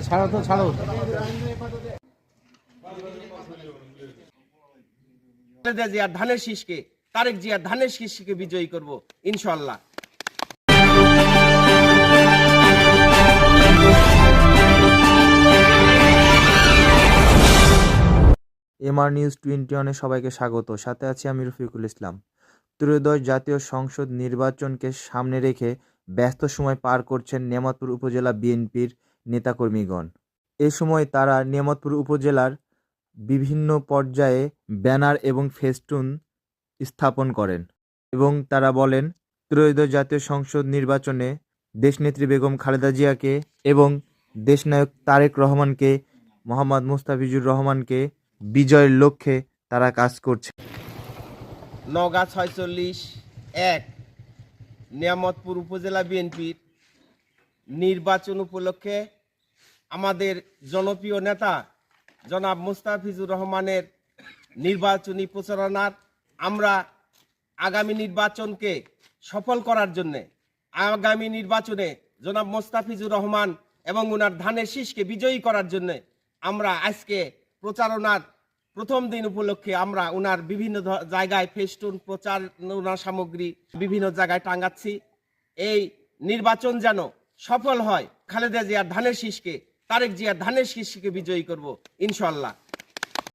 ছাড়ো তো ছাড়ো। খালেদা জিয়ার ধানের শীষকে, তারেক জিয়ার ধানের শীষকে বিজয়ী করব ইনশাআল্লাহ। এমআর নিউজ 21-এ সবাইকে স্বাগত। সাথে আছি আমি রফিকুল ইসলাম। ত্রয়োদশ জাতীয় সংসদ নির্বাচনকে সামনে রেখে ব্যস্ত সময় পার করছেন নেমাতপুর উপজেলা বিএনপির নেতাকর্মীগণ। এ সময় তারা নেমাতপুর উপজেলার বিভিন্ন পর্যায়ে ব্যানার এবং ফেস্টুন স্থাপন করেন এবং তারা বলেন, ত্রয়োদশ জাতীয় সংসদ নির্বাচনে দেশনেত্রী বেগম খালেদা জিয়াকে এবং দেশনায়ক তারেক রহমানকে, মোহাম্মদ মুস্তাফিজুর রহমানকে বিজয়ের লক্ষ্যে তারা কাজ করছে। নওগাঁ 46-1 নিয়ামতপুর উপজেলা বিএনপির নির্বাচন উপলক্ষে আমাদের জনপ্রিয় নেতা জনাব মুস্তাফিজুর রহমানের নির্বাচনী প্রচারণার আমরা আগামী নির্বাচনকে সফল করার জন্যে, আগামী নির্বাচনে জনাব মুস্তাফিজুর রহমান এবং ওনার ধানের শীষকে বিজয়ী করার জন্যে আমরা আজকে প্রচারণার প্রথম দিন উপলক্ষে আমরা ওনার বিভিন্ন জায়গায় ফেস্টুন, প্রচারণা সামগ্রী বিভিন্ন জায়গায় টাঙ্গাচ্ছি। এই নির্বাচন যেন সফল হয়, খালেদা জিয়ার ধানের শীষকে, তারেক জিয়ার ধানের শীষকে বিজয়ী করব ইনশাআল্লাহ।